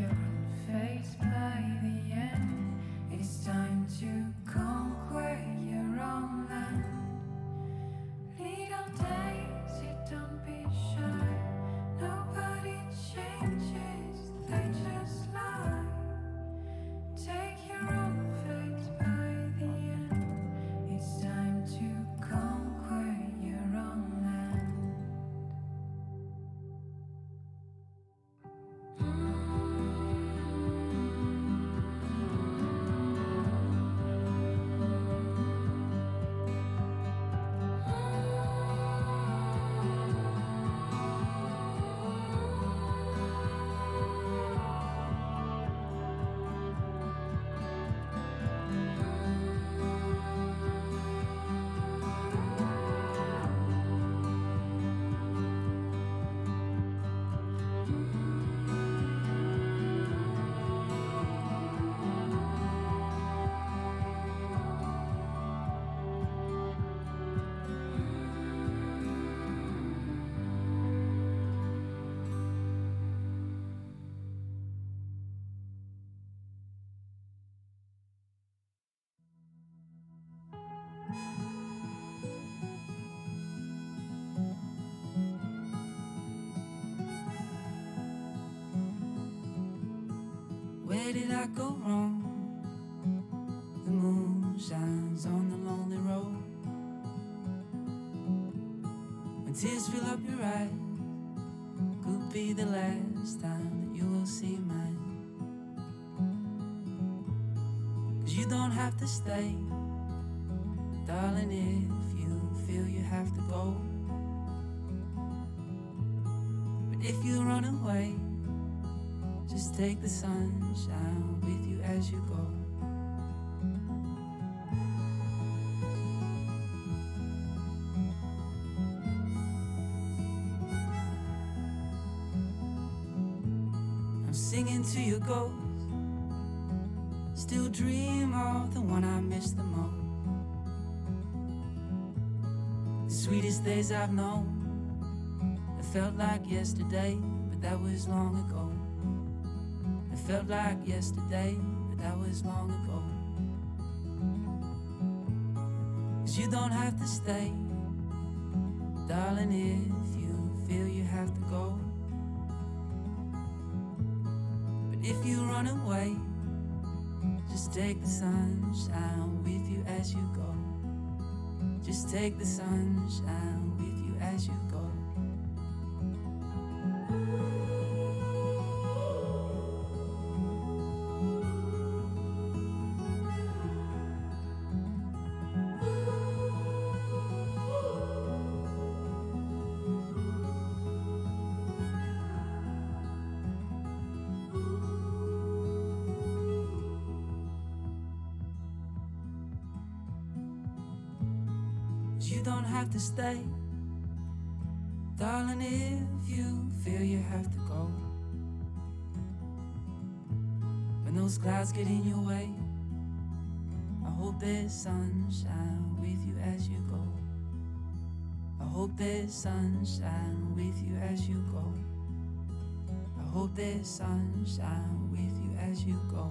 your own fate by the end. It's time to conquer your own land. Little Daisy, don't be shy. Nobody changes, they just lie. Take your own fate by the end. It's time to conquer your own land. Where did I go wrong? The moon shines on the lonely road. When tears fill up your eyes, could be the last time that you will see mine. 'Cause you don't have to stay, darling, if you feel you have to go. But if you run away, just take the sunshine with you as you go. I'm singing to your ghost, still dream of the one I miss the most. The sweetest days I've known, it felt like yesterday, but that was long ago. It felt like yesterday, but that was long ago. 'Cause you don't have to stay, darling, if you feel you have to go. But if you run away, just take the sunshine with you as you go. Just take the sunshine with you as you go. You don't have to stay, darling, if you feel you have to go. When those clouds get in your way, I hope there's sunshine with you as you go. I hope there's sunshine with you as you go. I hope there's sunshine with you as you go.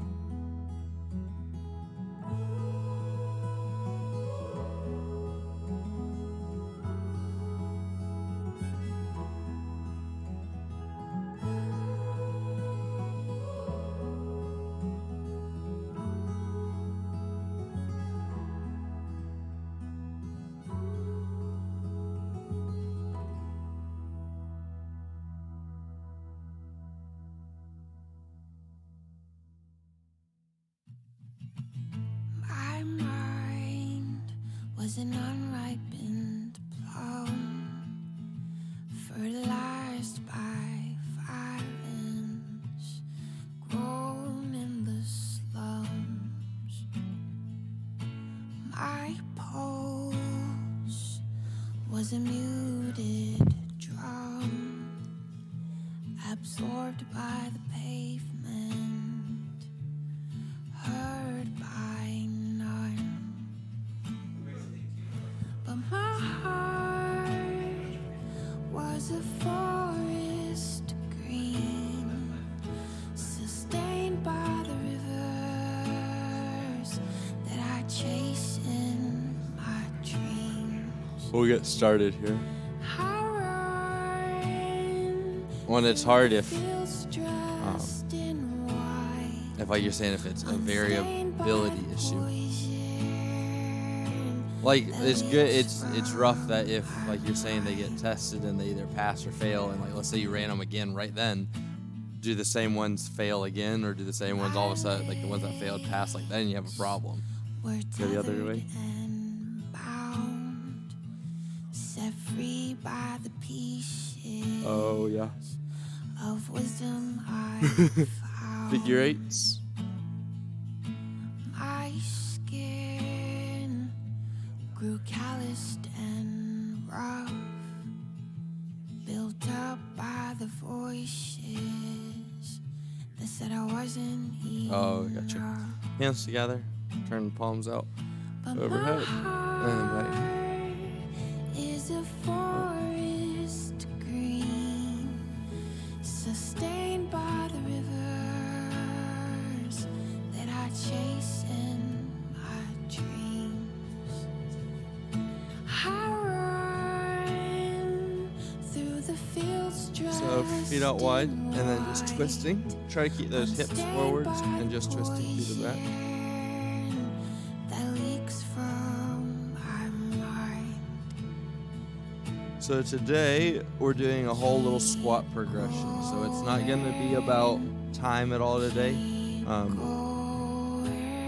My mind was an unripened plum, fertilized by violence, grown in the slums. My pulse was a muted drum, absorbed by the pavement, heard by none. But my heart was a forest green, We'll get started here. When it's hard if like you're saying, if it's a variability issue. Like, it's good, it's rough that if, like you're saying, they get tested and they either pass or fail, and like, let's say you ran them again right then, do the same ones fail again, or do the same ones all of a sudden, like the ones that failed pass, like then you have a problem. Go the other way. Set free by the pieces. Oh yeah. Of wisdom I found. Figure eights. My skin grew calloused and rough, built up by the voices that said I wasn't enough. Oh, gotcha. Hands together, turn the palms out, overhead, and right. Is a forest green, sustained by the rivers that I chase in my dreams. I run through the fields. So feet out wide, and then just twisting. Try to keep those hips forwards and just twisting through the back. So today we're doing a whole little squat progression. So it's not going to be about time at all today.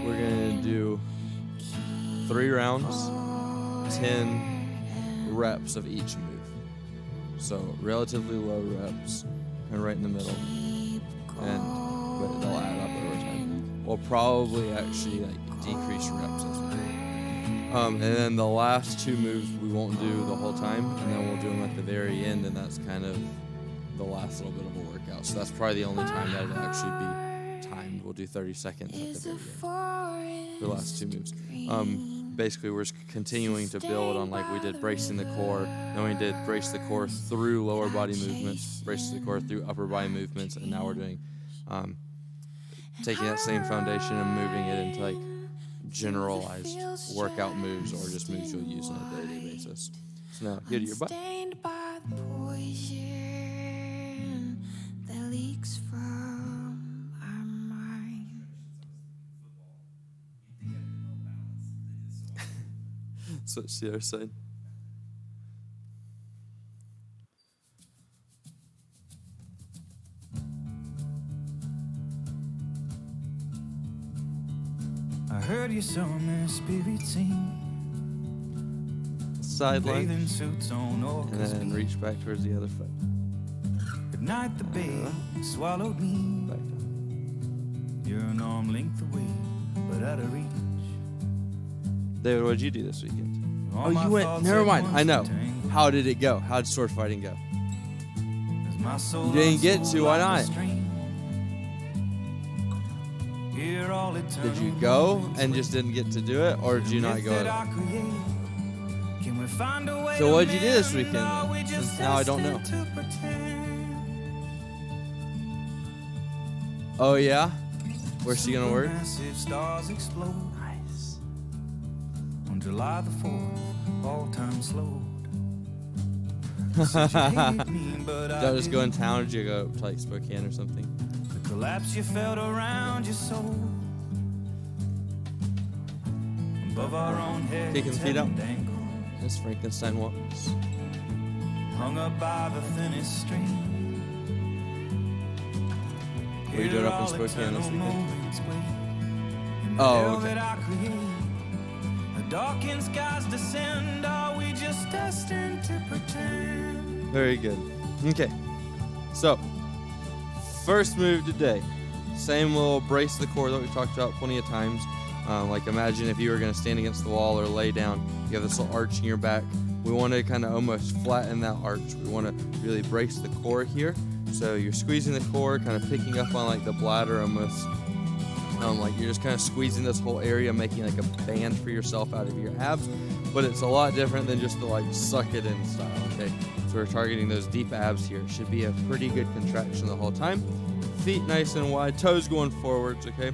We're going to do 3 rounds, 10 reps of each move. So relatively low reps and right in the middle. But they'll add up over time. We'll probably actually decrease reps as we go. And then the last 2 moves we won't do the whole time, and then we'll do them at the very end, and that's kind of the last little bit of a workout. So that's probably the only time that it'll actually be timed. We'll do 30 seconds at the very end for the last 2 moves. Basically, we're just continuing to build on, like we did bracing the core, then we did brace the core through lower body movements, brace the core through upper body movements, and now we're doing taking that same foundation and moving it into like generalized workout moves or just moves you'll use on a daily basis. So now, go to your butt. Switch to the other side. I heard you saw my spirit sing. Sideline. And then reach back towards the other foot. Good night, the bay swallowed me. Back down. You're an arm length away, but out of reach. David, what did you do this weekend? Oh, you went. Never mind. I know. How did it go? How did sword fighting go? You didn't get to. Why not? Did you go and just didn't get to do it, or did you not go at all? So what did you do this weekend then? Since now I don't know. Oh yeah? Where's she gonna work? Nice. On July the 4th, all time slowed. Did y'all just go in town, or did you go to like Spokane or something? The collapse you felt around your soul. Above our own heads, kicking the feet out. As Frankenstein walks. Hung up by the thinnest string. What are you doing up in Spokane this weekend? Oh, okay. Darkened skies descend, are we just destined to pretend? Very good. Okay. So, first move today. Same little brace the core that we talked about plenty of times. Like imagine if you were going to stand against the wall or lay down, you have this little arch in your back. We want to kind of almost flatten that arch. We want to really brace the core here. So you're squeezing the core, kind of picking up on like the bladder almost. Like you're just kind of squeezing this whole area, making like a band for yourself out of your abs. But it's a lot different than just the like suck it in style, okay? So we're targeting those deep abs here. It should be a pretty good contraction the whole time. Feet nice and wide, toes going forwards, okay?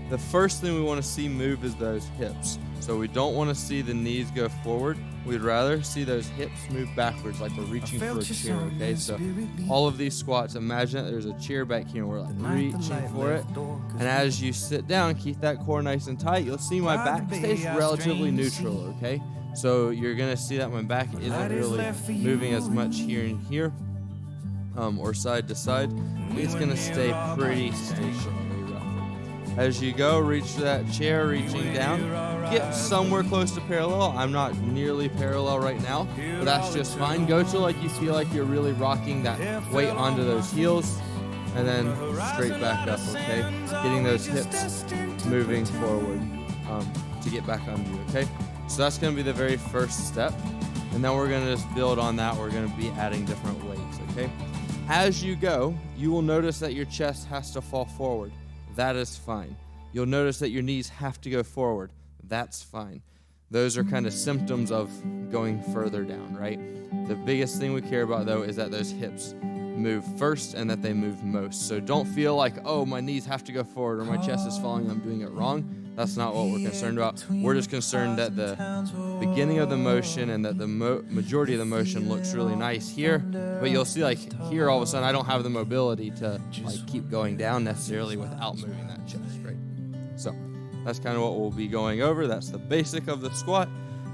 The first thing we want to see move is those hips. So we don't want to see the knees go forward. We'd rather see those hips move backwards like we're reaching for a chair, okay? So all of these squats, imagine that there's a chair back here and we're like reaching for it. And as you sit down, keep that core nice and tight. You'll see my back stays relatively neutral, okay? So you're gonna see that my back isn't really moving as much here and here, or side to side. It's gonna stay pretty stationary roughly. As you go, reach to that chair, reaching down. Get somewhere close to parallel. I'm not nearly parallel right now, but that's just fine. Go till like you feel like you're really rocking that weight onto those heels, and then straight back up, okay? Getting those hips moving forward to get back under you, okay? So that's gonna be the very first step. And then we're gonna just build on that. We're gonna be adding different weights, okay? As you go, you will notice that your chest has to fall forward. That is fine. You'll notice that your knees have to go forward. That's fine. Those are kind of symptoms of going further down, right? The biggest thing we care about, though, is that those hips move first and that they move most. So don't feel like, oh, my knees have to go forward or my chest is falling, I'm doing it wrong. That's not what we're concerned about. We're just concerned that the beginning of the motion and that the majority of the motion looks really nice here. But you'll see, like, here all of a sudden I don't have the mobility to like keep going down necessarily without moving that chest, right? So that's kind of what we'll be going over. That's the basic of the squat.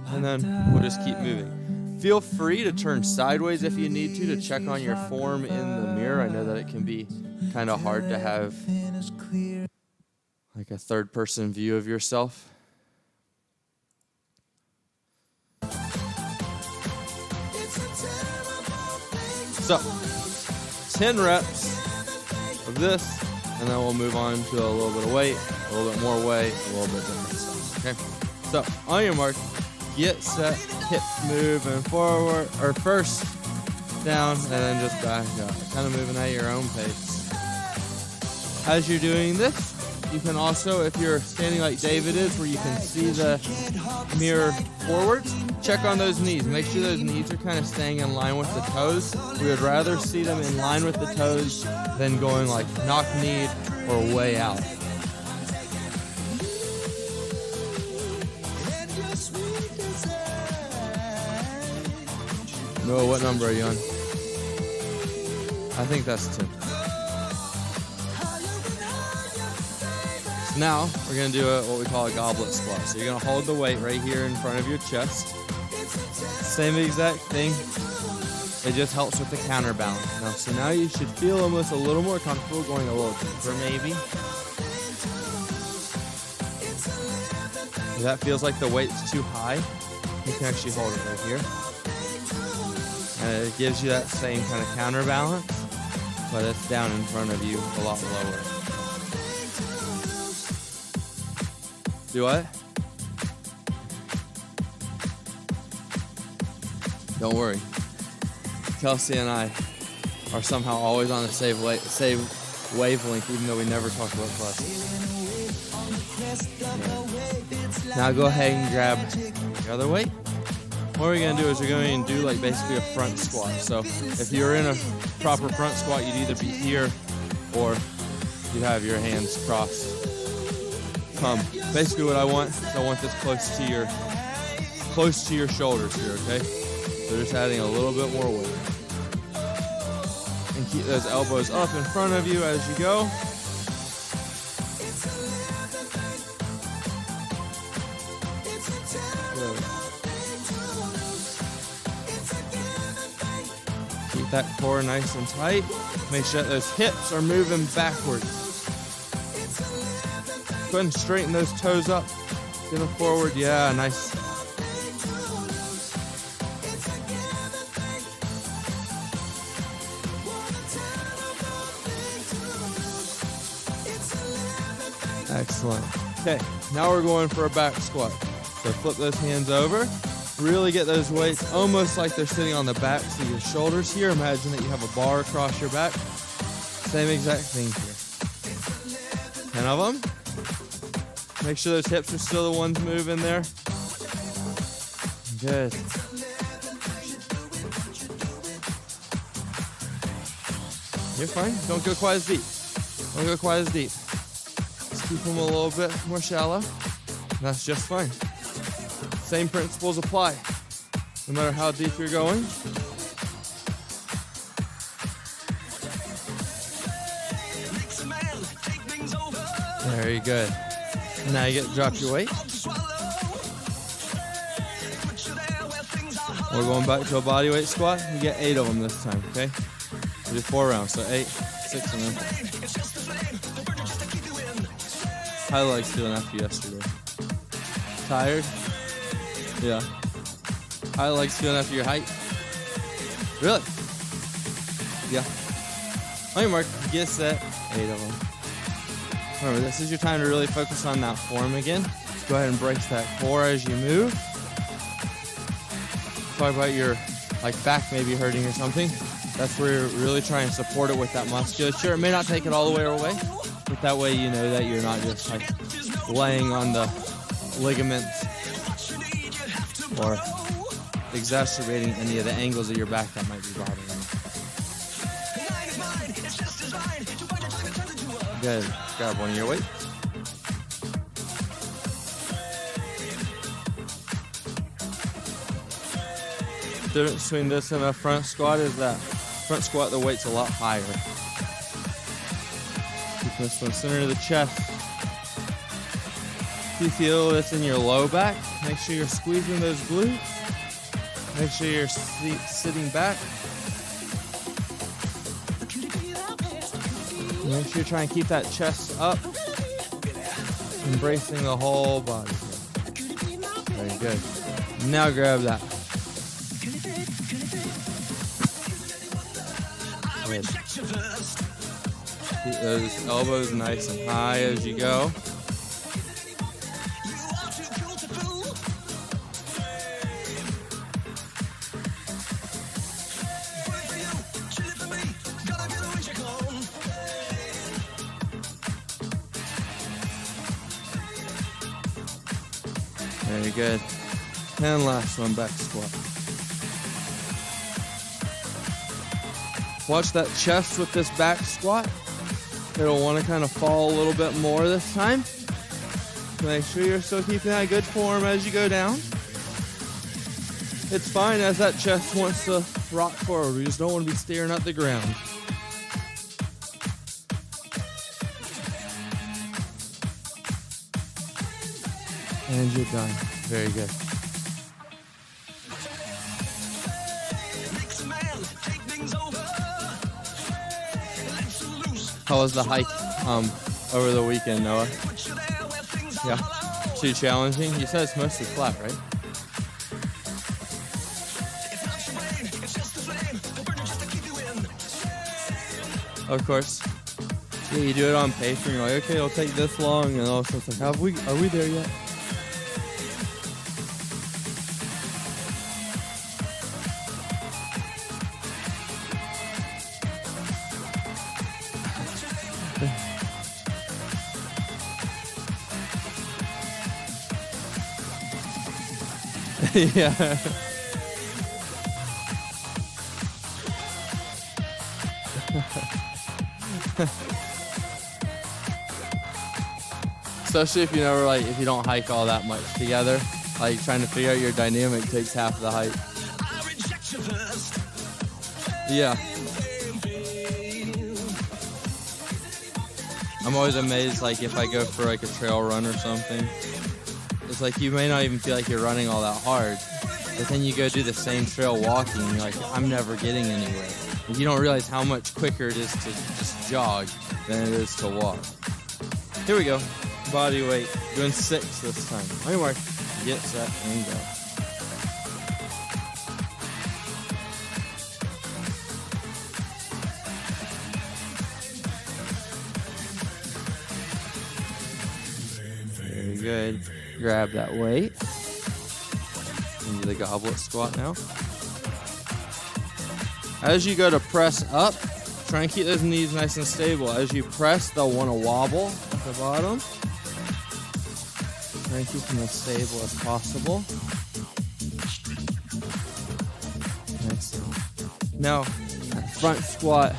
And then we'll just keep moving. Feel free to turn sideways if you need to check on your form in the mirror. I know that it can be kind of hard to have like a third-person view of yourself. So, 10 reps of this, and then we'll move on to a little bit of weight, a little bit more weight, a little bit different stuff, okay? So, on your mark, get set, hips moving forward, or first down, and then just back up. Kind of moving at your own pace. As you're doing this, you can also, if you're standing like David is, where you can see the mirror forwards, check on those knees. Make sure those knees are kind of staying in line with the toes. We would rather see them in line with the toes than going like knock-kneed or way out. Noah, what number are you on? I think that's 10. Now, we're going to do what we call a goblet squat. So you're going to hold the weight right here in front of your chest. Same exact thing. It just helps with the counterbalance. Now, so now you should feel almost a little more comfortable going a little deeper maybe. If that feels like the weight's too high, you can actually hold it right here. And it gives you that same kind of counterbalance, but it's down in front of you a lot lower. Do what? Don't worry. Kelsey and I are somehow always on the same wavelength, even though we never talk about classes. Yeah. Now go ahead and grab the other weight. What we're going to do is we're going to do like basically a front squat. So if you're in a proper front squat, you'd either be here or you'd have your hands crossed. Basically what I want is I want this close to your shoulders here, okay? So just adding a little bit more weight. And keep those elbows up in front of you as you go. Good. Keep that core nice and tight. Make sure that those hips are moving backwards. Go ahead and straighten those toes up. Get them forward. Yeah, nice. Excellent. Okay, now we're going for a back squat. So flip those hands over. Really get those weights almost like they're sitting on the backs of your shoulders here. Imagine that you have a bar across your back. Same exact thing here. 10 of them. Make sure those hips are still the ones moving there. Good. You're fine. Don't go quite as deep. Don't go quite as deep. Just keep them a little bit more shallow. That's just fine. Same principles apply, no matter how deep you're going. Very good. Now you get to drop your weight. We're going back to a body weight squat. You get 8 of them this time, okay? We do 4 rounds, so 8, 6 of them. How the legs feeling after yesterday? Tired? Yeah. How the legs feeling after your hike? Really? Yeah. On your mark, get set, 8 of them. Remember, this is your time to really focus on that form again. Just go ahead and brace that core as you move. Talk about your back maybe hurting or something. That's where you're really trying to support it with that musculature. It may not take it all the way away, but that way you know that you're not just laying on the ligaments or exacerbating any of the angles of your back that might be bothering you. Good. Grab one of your weights. The difference between this and a front squat is that front squat, the weight's a lot higher. Keep this one center to the chest. If you feel this in your low back, make sure you're squeezing those glutes. Make sure you're sitting back. Make sure you're trying to keep that chest up, embracing the whole body. Very good. Now grab that. Good. Keep those elbows nice and high as you go. Very good. And last one, back squat. Watch that chest with this back squat. It'll want to kind of fall a little bit more this time. Make sure you're still keeping that good form as you go down. It's fine as that chest wants to rock forward. We just don't want to be staring at the ground. And you're done. Very good. How was the hike over the weekend, Noah? Yeah. Too challenging? You said it's mostly flat, right? Of course. Yeah, you do it on paper and you're like, okay, it'll take this long, and all of a sudden it's like, are we there yet? Yeah. Especially if you never if you don't hike all that much together, trying to figure out your dynamic takes half the hike. Yeah. I'm always amazed if I go for a trail run or something. It's you may not even feel like you're running all that hard, but then you go do the same trail walking and you're like, I'm never getting anywhere. And you don't realize how much quicker it is to just jog than it is to walk. Here we go. Body weight. Doing 6 this time. On your mark. Get set and go. Very good. Grab that weight. Into the goblet squat now. As you go to press up, try and keep those knees nice and stable. As you press, they'll want to wobble at the bottom. Try and keep them as stable as possible. Excellent. Now, front squat.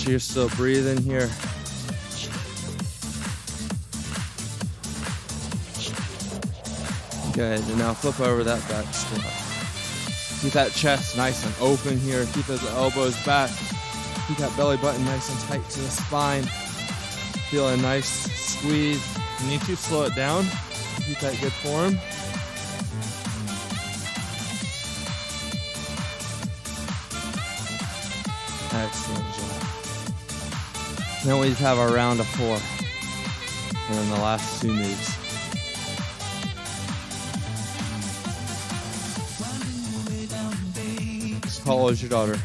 sure you're still breathing here. Good, and now flip over that back squat. Keep that chest nice and open here. Keep those elbows back. Keep that belly button nice and tight to the spine. Feel a nice squeeze. You need to slow it down. Keep that good form. Excellent job. Then we just have our round of 4. And then the last 2 moves. How old is your daughter?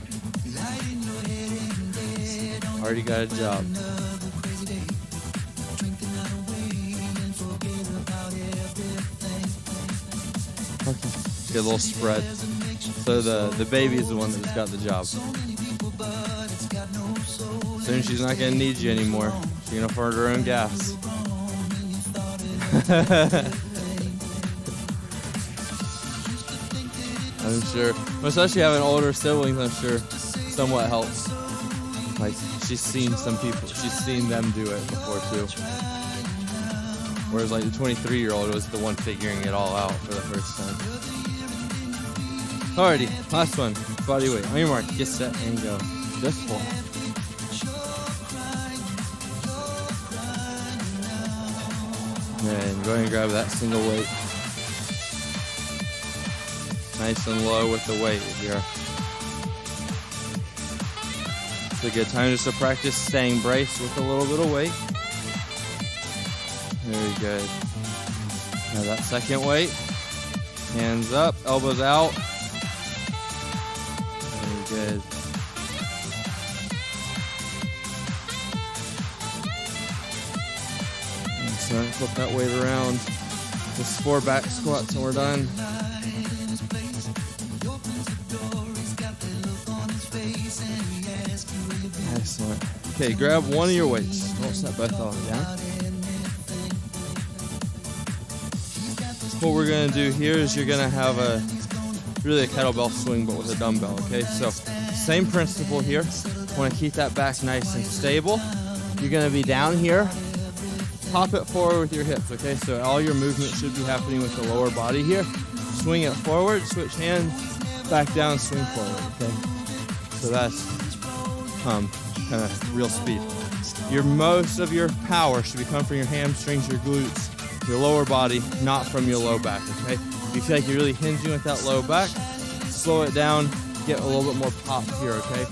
Already got a job. Okay. Get a little spread. So the baby is the one that's got the job. Soon she's not gonna need you anymore. She's gonna afford her own gas. I'm sure, especially having older siblings, I'm sure somewhat helps. Like, she's seen some people, she's seen them do it before too. Whereas like the 23-year-old was the one figuring it all out for the first time. Alrighty, last one. Body weight. On your mark, get set and go. Just 4. And go ahead and grab that single weight. Nice and low with the weight here. It's a good time just to practice staying braced with a little bit of weight. Very good. Now that second weight. Hands up, elbows out. Very good. Excellent. Flip that weight around. Just 4 back squats and we're done. Excellent. Okay, grab one of your weights. Don't set both of them down. What we're going to do here is you're going to have really a kettlebell swing, but with a dumbbell, okay? So, same principle here. Want to keep that back nice and stable. You're going to be down here. Pop it forward with your hips, okay? So all your movement should be happening with the lower body here. Swing it forward, switch hands, back down, swing forward, okay? So that's kind of real speed. Most of your power should be coming from your hamstrings, your glutes, your lower body, not from your low back, okay? If you feel like you're really hinging with that low back, slow it down, get a little bit more pop here, okay?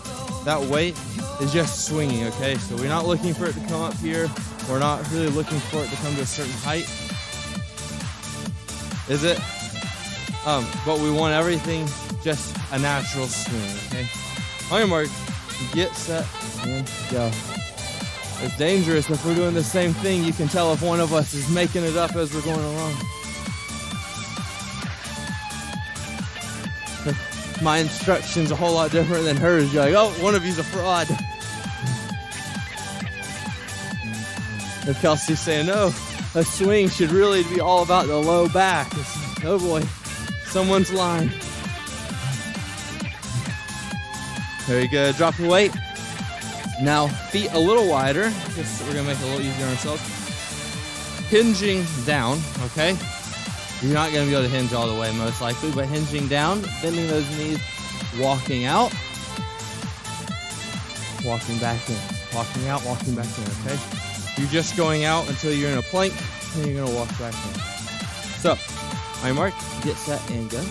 That weight is just swinging, okay? So we're not looking for it to come up here. We're not really looking for it to come to a certain height. Is it? But we want everything just a natural swing, okay? On your mark, get set, and go. It's dangerous if we're doing the same thing. You can tell if one of us is making it up as we're going along. My instruction's a whole lot different than hers. You're like, oh, one of you's a fraud. If Kelsey's saying, no, a swing should really be all about the low back. It's, oh boy, someone's lying. Very good. Drop the weight. Now, feet a little wider. Just we're going to make it a little easier on ourselves. Hinging down, okay? You're not going to be able to hinge all the way, most likely, but hinging down, bending those knees, walking out, walking back in, walking out, walking back in, okay? You're just going out until you're in a plank, and you're going to walk back in. So, on your mark, get set, and go.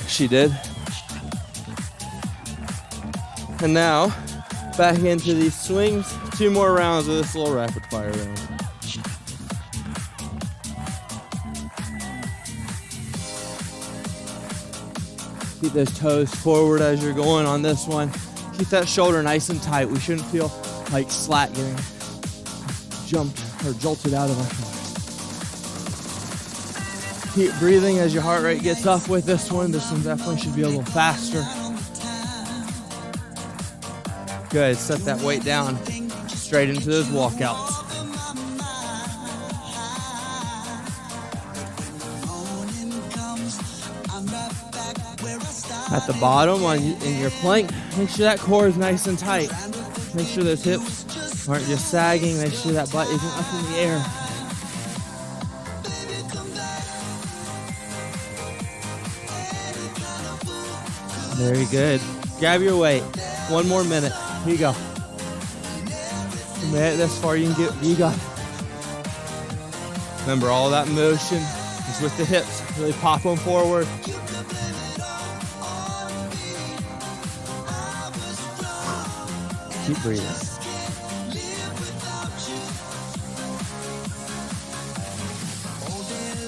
She did. And now, back into these swings. 2 more rounds of this little rapid fire round. Keep those toes forward as you're going on this one. Keep that shoulder nice and tight. We shouldn't feel like slack getting jumped or jolted out of our Keep breathing as your heart rate gets up with this one. This one definitely should be a little faster. Good, set that weight down straight into those walkouts. At the bottom in your plank, make sure that core is nice and tight. Make sure those hips aren't just sagging. Make sure that butt isn't up in the air. Very good. Grab your weight. 1 more minute. Here you go. You made it this far, you got it. Remember, all that motion is with the hips. Really pop them forward. Keep breathing.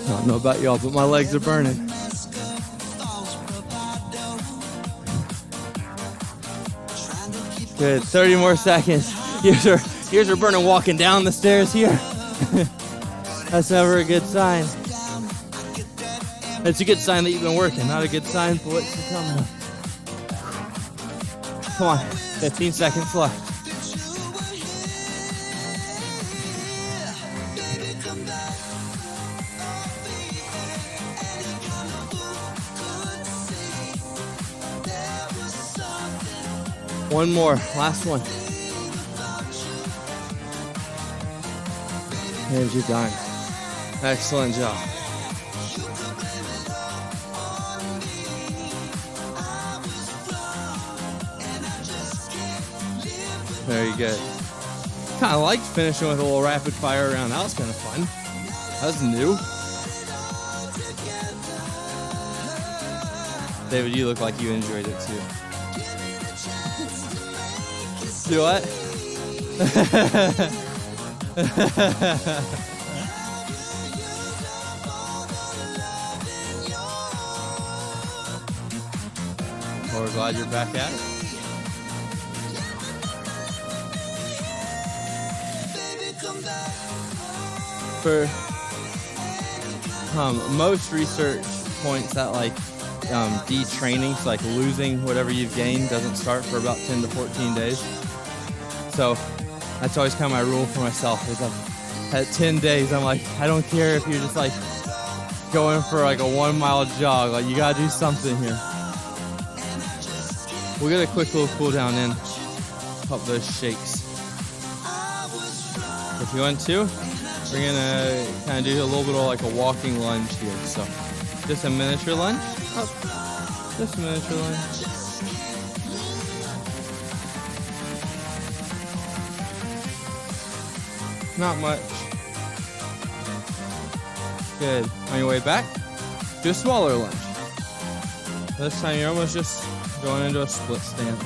I don't know about y'all, but my legs are burning. Good, 30 more seconds. Yours are burning walking down the stairs here. That's never a good sign. It's a good sign that you've been working, not a good sign for what's to come. Come on, 15 seconds left. One more, last one. And you're done. Excellent job. Very good. Kind of liked finishing with a little rapid fire round. That was kind of fun. That was new. David, you look like you enjoyed it too. Do what? Well, we're glad you're back at it. For most research points that like detraining, so like losing whatever you've gained, doesn't start for about 10 to 14 days. So that's always kind of my rule for myself. Is like at 10 days, I'm like, I don't care if you're just like going for like a 1 mile jog. Like you gotta do something here. We'll get a quick little cool down in. Pop those shakes. If you want to, we're gonna kind of do a little bit of like a walking lunge here. So just a miniature lunge. Up. Just a miniature lunge. Not much. Good. On your way back, do a smaller lunge. This time you're almost just going into a split stance.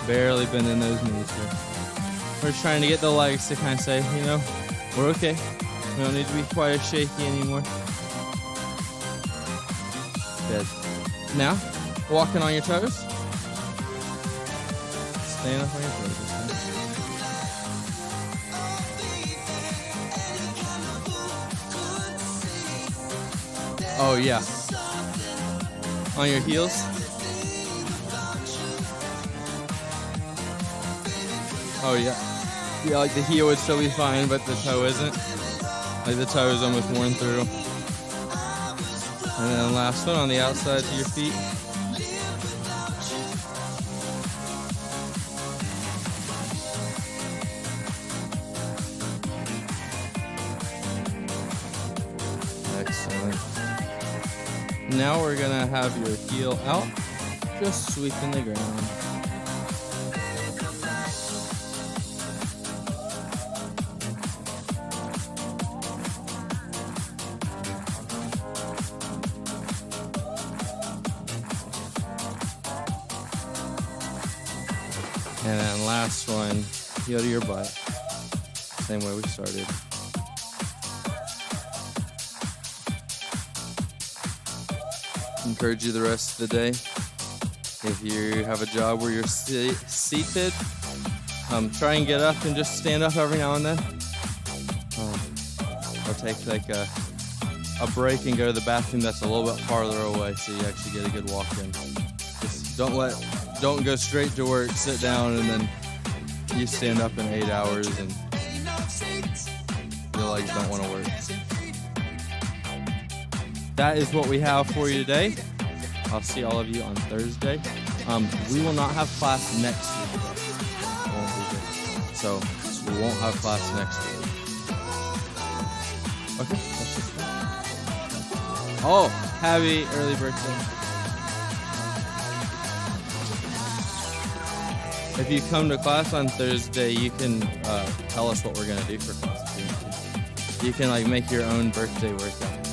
Barely bending those knees here. We're just trying to get the legs to kind of say, you know, we're okay. We don't need to be quite as shaky anymore. Good. Now, walking on your toes. Staying up on your toes this time. Oh yeah. On your heels. Oh yeah. Yeah, like the heel would still be fine, but the toe isn't. Like the toe is almost worn through. And then last one on the outside to your feet. Excellent. Now we're gonna have your heel out, just sweeping the ground. And then last one, heel to your butt. Same way we started. Encourage you the rest of the day. If you have a job where you're seated, try and get up and just stand up every now and then. Or take like a a break and go to the bathroom that's a little bit farther away, so you actually get a good walk in. Just don't go straight to work, sit down, and then you stand up in 8 hours and your legs don't want to work. That is what we have for you today. I'll see all of you on Thursday. We will not have class next week. So we won't have class next week. Okay, that's just that. Oh, happy early birthday. If you come to class on Thursday, you can tell us what we're going to do for class. You can like make your own birthday workout.